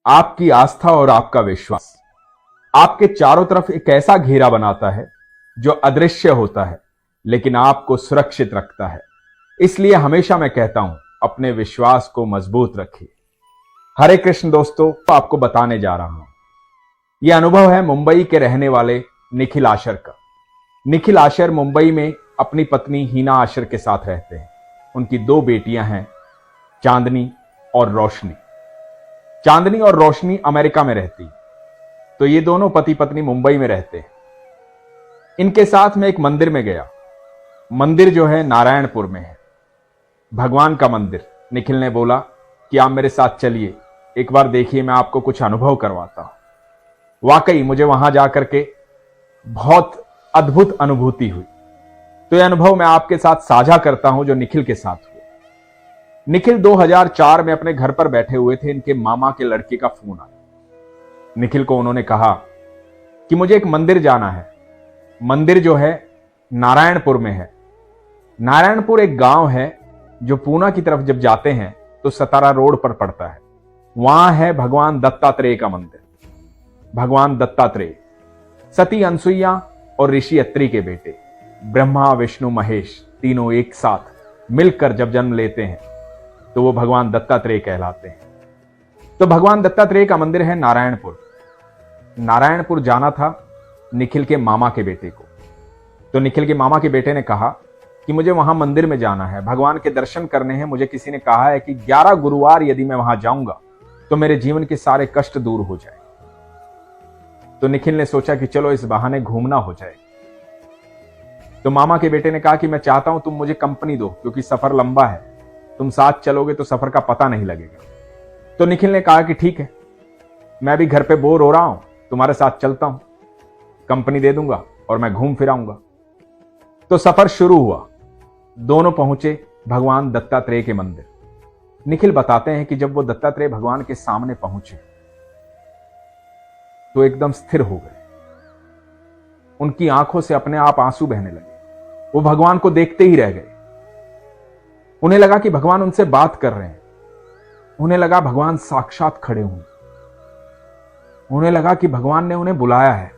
आपकी आस्था और आपका विश्वास आपके चारों तरफ एक ऐसा घेरा बनाता है जो अदृश्य होता है लेकिन आपको सुरक्षित रखता है। इसलिए हमेशा मैं कहता हूं, अपने विश्वास को मजबूत रखिए। हरे कृष्ण दोस्तों, आपको बताने जा रहा हूं, यह अनुभव है मुंबई के रहने वाले निखिल आशर का। निखिल आशर मुंबई में अपनी पत्नी हीना आशर के साथ रहते हैं। उनकी दो बेटियां हैं, चांदनी और रोशनी। चांदनी और रोशनी अमेरिका में रहती, तो ये दोनों पति पत्नी मुंबई में रहते हैं। इनके साथ मैं एक मंदिर में गया। मंदिर जो है नारायणपुर में है, भगवान का मंदिर। निखिल ने बोला कि आप मेरे साथ चलिए, एक बार देखिए, मैं आपको कुछ अनुभव करवाता हूं। वाकई मुझे वहां जाकर के बहुत अद्भुत अनुभूति हुई। तो यह अनुभव मैं आपके साथ साझा करता हूं जो निखिल के साथ हुआ। निखिल 2004 में अपने घर पर बैठे हुए थे। इनके मामा के लड़के का फोन आया। निखिल को उन्होंने कहा कि मुझे एक मंदिर जाना है। मंदिर जो है नारायणपुर में है। नारायणपुर एक गांव है जो पूना की तरफ जब जाते हैं तो सतारा रोड पर पड़ता है। वहां है भगवान दत्तात्रेय का मंदिर। भगवान दत्तात्रेय सती अनसुईया और ऋषि अत्रि के बेटे। ब्रह्मा विष्णु महेश तीनों एक साथ मिलकर जब जन्म लेते हैं तो वो भगवान दत्तात्रेय कहलाते हैं। तो भगवान दत्तात्रेय का मंदिर है नारायणपुर। नारायणपुर जाना था निखिल के मामा के बेटे को। तो निखिल के मामा के बेटे ने कहा कि मुझे वहां मंदिर में जाना है, भगवान के दर्शन करने हैं। मुझे किसी ने कहा है कि 11 गुरुवार यदि मैं वहां जाऊंगा तो मेरे जीवन के सारे कष्ट दूर हो जाए। तो निखिल ने सोचा कि चलो इस बहाने घूमना हो जाए। तो मामा के बेटे ने कहा कि मैं चाहता हूं तुम मुझे कंपनी दो, क्योंकि सफर लंबा है, तुम साथ चलोगे तो सफर का पता नहीं लगेगा। तो निखिल ने कहा कि ठीक है, मैं भी घर पे बोर हो रहा हूं, तुम्हारे साथ चलता हूं, कंपनी दे दूंगा और मैं घूम फिर आऊंगा। तो सफर शुरू हुआ। दोनों पहुंचे भगवान दत्तात्रेय के मंदिर। निखिल बताते हैं कि जब वो दत्तात्रेय भगवान के सामने पहुंचे तो एकदम स्थिर हो गए। उनकी आंखों से अपने आप आंसू बहने लगे। वो भगवान को देखते ही रह गए। उन्हें लगा कि भगवान उनसे बात कर रहे हैं। उन्हें लगा भगवान साक्षात खड़े हुए। उन्हें लगा कि भगवान ने उन्हें बुलाया है।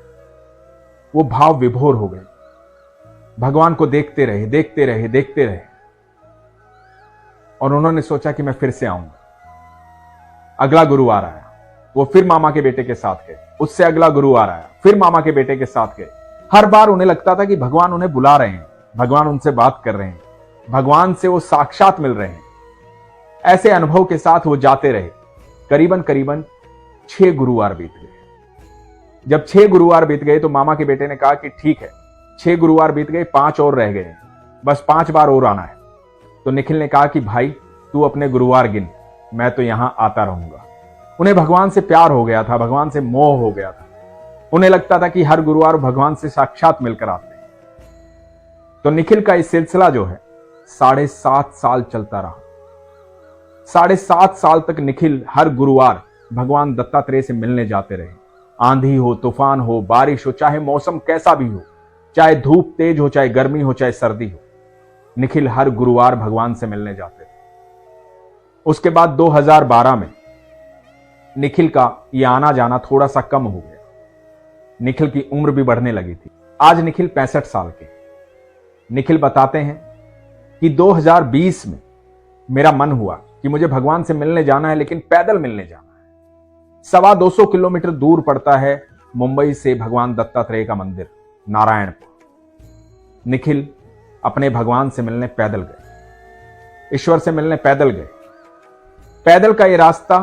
वो भाव विभोर हो गए। भगवान को देखते रहे, देखते रहे, देखते रहे। और उन्होंने सोचा कि मैं फिर से आऊंगा। अगला गुरुवार आया, वो फिर मामा के बेटे के साथ गए। उससे अगला गुरुवार आया, फिर मामा के बेटे के साथ गए। हर बार उन्हें लगता था कि भगवान उन्हें बुला रहे हैं, भगवान उनसे बात कर रहे हैं, भगवान से वो साक्षात मिल रहे हैं। ऐसे अनुभव के साथ वो जाते रहे। करीबन करीबन 6 गुरुवार बीत गए। जब 6 गुरुवार बीत गए तो मामा के बेटे ने कहा कि ठीक है, 6 गुरुवार बीत गए, 5 और रह गए, बस 5 बार और आना है। तो निखिल ने कहा कि भाई तू अपने गुरुवार गिन, मैं तो यहां आता रहूंगा। उन्हें भगवान से प्यार हो गया था, भगवान से मोह हो गया था। उन्हें लगता था कि हर गुरुवार भगवान से साक्षात मिलकर आते हैं। तो निखिल का इस सिलसिला जो है 7.5 साल चलता रहा। 7.5 साल तक निखिल हर गुरुवार भगवान दत्तात्रेय से मिलने जाते रहे। आंधी हो, तूफान हो, बारिश हो, चाहे मौसम कैसा भी हो, चाहे धूप तेज हो, चाहे गर्मी हो, चाहे सर्दी हो, निखिल हर गुरुवार भगवान से मिलने जाते थे। उसके बाद 2012 में निखिल का यह आना जाना थोड़ा सा कम हो गया। निखिल की उम्र भी बढ़ने लगी थी। आज निखिल 65 साल के। निखिल बताते हैं कि 2020 में मेरा मन हुआ कि मुझे भगवान से मिलने जाना है, लेकिन पैदल मिलने जाना है। 225 किलोमीटर दूर पड़ता है मुंबई से भगवान दत्तात्रेय का मंदिर नारायणपुर। निखिल अपने भगवान से मिलने पैदल गए, ईश्वर से मिलने पैदल गए। पैदल का यह रास्ता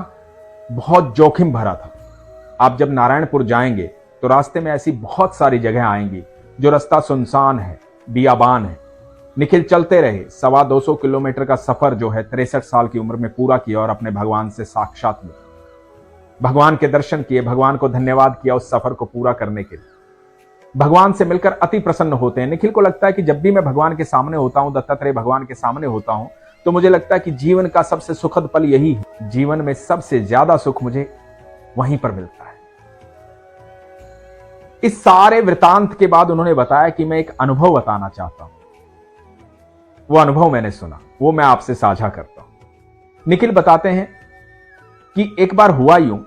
बहुत जोखिम भरा था। आप जब नारायणपुर जाएंगे तो रास्ते में ऐसी बहुत सारी जगह आएंगी जो रास्ता सुनसान है, बियाबान है। निखिल चलते रहे। 225 किलोमीटर का सफर जो है 63 साल की उम्र में पूरा किया और अपने भगवान से साक्षात मिले, भगवान के दर्शन किए, भगवान को धन्यवाद किया उस सफर को पूरा करने के लिए। भगवान से मिलकर अति प्रसन्न होते हैं। निखिल को लगता है कि जब भी मैं भगवान के सामने होता हूं, दत्तात्रेय भगवान के सामने होता हूं, तो मुझे लगता है कि जीवन का सबसे सुखद पल यही है। जीवन में सबसे ज्यादा सुख मुझे वहीं पर मिलता है। इस सारे वृतांत के बाद उन्होंने बताया कि मैं एक अनुभव बताना चाहता हूं। वो अनुभव मैंने सुना, वो मैं आपसे साझा करता हूं। निखिल बताते हैं कि एक बार हुआ यूं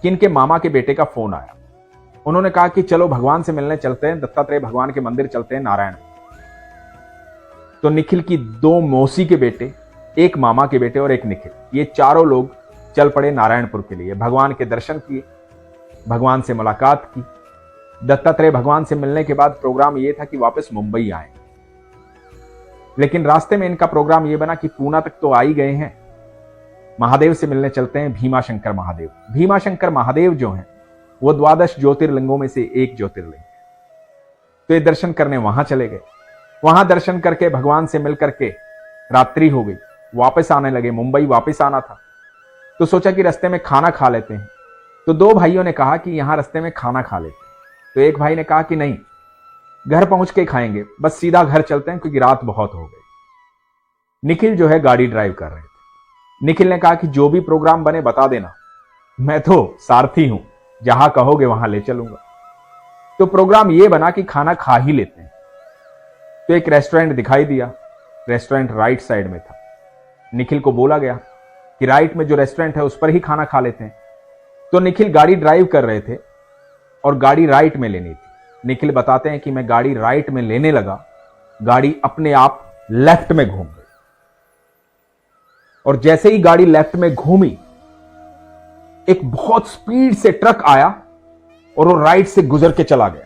कि इनके मामा के बेटे का फोन आया। उन्होंने कहा कि चलो भगवान से मिलने चलते हैं, दत्तात्रेय भगवान के मंदिर चलते हैं नारायण। तो निखिल की 2 मौसी के बेटे, एक मामा के बेटे और एक निखिल, ये चारों लोग चल पड़े नारायणपुर के लिए। भगवान के दर्शन किए, भगवान से मुलाकात की। दत्तात्रेय भगवान से मिलने के बाद प्रोग्राम ये था कि वापस मुंबई आए, लेकिन रास्ते में इनका प्रोग्राम ये बना कि पूना तक तो आ ही गए हैं, महादेव से मिलने चलते हैं, भीमाशंकर महादेव। भीमाशंकर महादेव जो हैं वो 12 ज्योतिर्लिंगों में से एक ज्योतिर्लिंग है। तो ये दर्शन करने वहां चले गए। वहां दर्शन करके भगवान से मिल करके रात्रि हो गई, वापस आने लगे। मुंबई वापस आना था तो सोचा कि रास्ते में खाना खा लेते हैं। तो 2 भाइयों ने कहा कि यहां रास्ते में खाना खा लेते हैं। तो एक भाई ने कहा कि नहीं, घर पहुंच के खाएंगे, बस सीधा घर चलते हैं क्योंकि रात बहुत हो गई। निखिल जो है गाड़ी ड्राइव कर रहे थे। निखिल ने कहा कि जो भी प्रोग्राम बने बता देना, मैं तो सारथी हूं, जहां कहोगे वहां ले चलूंगा। तो प्रोग्राम ये बना कि खाना खा ही लेते हैं। तो एक रेस्टोरेंट दिखाई दिया, रेस्टोरेंट राइट साइड में था। निखिल को बोला गया कि राइट में जो रेस्टोरेंट है उस पर ही खाना खा लेते हैं। तो निखिल गाड़ी ड्राइव कर रहे थे और गाड़ी राइट में लेनी थी। निखिल बताते हैं कि मैं गाड़ी राइट में लेने लगा, गाड़ी अपने आप लेफ्ट में घूम गई, और जैसे ही गाड़ी लेफ्ट में घूमी, एक बहुत स्पीड से ट्रक आया और वो राइट से गुजर के चला गया।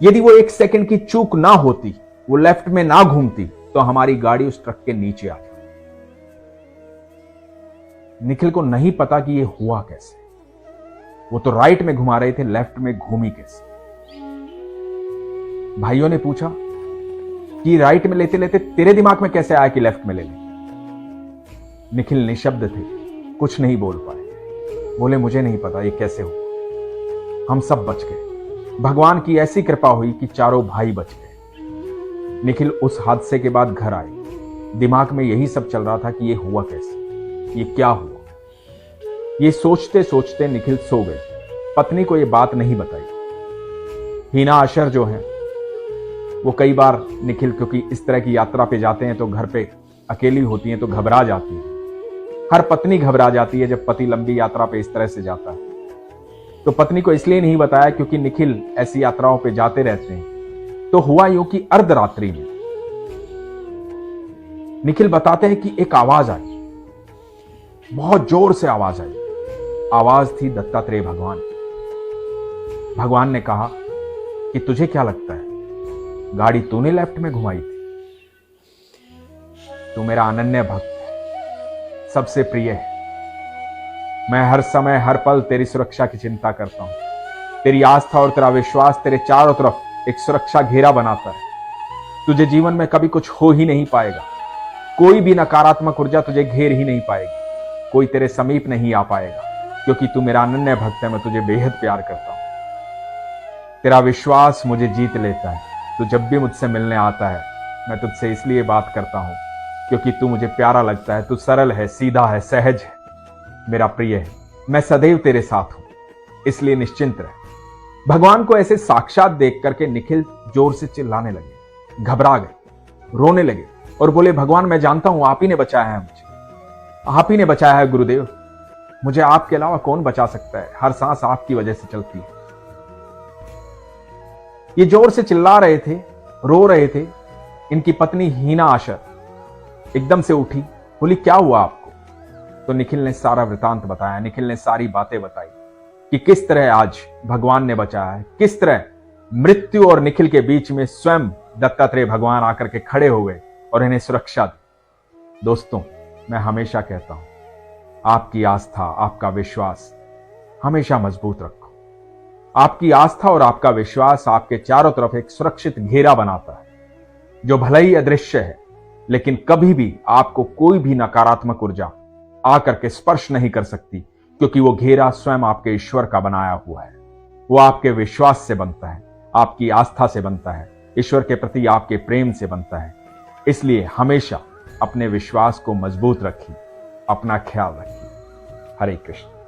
यदि वो 1 सेकंड की चूक ना होती, वो लेफ्ट में ना घूमती, तो हमारी गाड़ी उस ट्रक के नीचे आ जाती। निखिल को नहीं पता कि ये हुआ कैसे। वो तो राइट में घुमा रहे थे, लेफ्ट में घूमी कैसे। भाइयों ने पूछा कि राइट में लेते लेते तेरे दिमाग में कैसे आया कि लेफ्ट में ले ले। निखिल निशब्द थे, कुछ नहीं बोल पाए। बोले मुझे नहीं पता ये कैसे हुआ, हम सब बच गए। भगवान की ऐसी कृपा हुई कि चारों भाई बच गए। निखिल उस हादसे के बाद घर आए, दिमाग में यही सब चल रहा था कि ये हुआ कैसे, ये क्या हुआ। ये सोचते सोचते निखिल सो गए। पत्नी को ये बात नहीं बताई। हीना आशर जो है वो कई बार निखिल, क्योंकि इस तरह की यात्रा पे जाते हैं तो घर पे अकेली होती हैं तो घबरा जाती है। हर पत्नी घबरा जाती है जब पति लंबी यात्रा पे इस तरह से जाता है। तो पत्नी को इसलिए नहीं बताया क्योंकि निखिल ऐसी यात्राओं पे जाते रहते हैं। तो हुआ यूं कि अर्धरात्रि में निखिल बताते हैं कि एक आवाज आई, बहुत जोर से आवाज आई। आवाज थी दत्तात्रेय भगवान की। भगवान ने कहा कि तुझे क्या लगता है, गाड़ी तूने लेफ्ट में घुमाई थी? तू मेरा अनन्य भक्त है, सबसे प्रिय है। मैं हर समय हर पल तेरी सुरक्षा की चिंता करता हूं। तेरी आस्था और तेरा विश्वास तेरे चारों तरफ एक सुरक्षा घेरा बनाता है। तुझे जीवन में कभी कुछ हो ही नहीं पाएगा। कोई भी नकारात्मक ऊर्जा तुझे घेर ही नहीं पाएगी। कोई तेरे समीप नहीं आ पाएगा, क्योंकि तू मेरा अनन्य भक्त है। मैं तुझे बेहद प्यार करता हूं। तेरा विश्वास मुझे जीत लेता है। तू जब भी मुझसे मिलने आता है, मैं तुझसे इसलिए बात करता हूं क्योंकि तू मुझे प्यारा लगता है। तू सरल है, सीधा है, सहज है, मेरा प्रिय है। मैं सदैव तेरे साथ हूं, इसलिए निश्चिंत रह। भगवान को ऐसे साक्षात देख करके निखिल जोर से चिल्लाने लगे, घबरा गए, रोने लगे और बोले, भगवान मैं जानता हूं आप ही ने बचाया है मुझे, आप ही ने बचाया है गुरुदेव। मुझे आपके अलावा कौन बचा सकता है? हर सांस आपकी वजह से चलती है। ये जोर से चिल्ला रहे थे, रो रहे थे। इनकी पत्नी हीना आशर एकदम से उठी, बोली क्या हुआ आपको? तो निखिल ने सारा वृतांत बताया। निखिल ने सारी बातें बताई कि किस तरह आज भगवान ने बचाया है, किस तरह मृत्यु और निखिल के बीच में स्वयं दत्तात्रेय भगवान आकर के खड़े हो गए और इन्हें सुरक्षा दी। दोस्तों, मैं हमेशा कहता हूं, आपकी आस्था, आपका विश्वास हमेशा मजबूत रखो। आपकी आस्था और आपका विश्वास आपके चारों तरफ एक सुरक्षित घेरा बनाता है, जो भले ही अदृश्य है, लेकिन कभी भी आपको कोई भी नकारात्मक ऊर्जा आकर के स्पर्श नहीं कर सकती, क्योंकि वो घेरा स्वयं आपके ईश्वर का बनाया हुआ है। वो आपके विश्वास से बनता है, आपकी आस्था से बनता है, ईश्वर के प्रति आपके प्रेम से बनता है। इसलिए हमेशा अपने विश्वास को मजबूत रखिए, अपना ख्याल रखिए। हरे कृष्ण।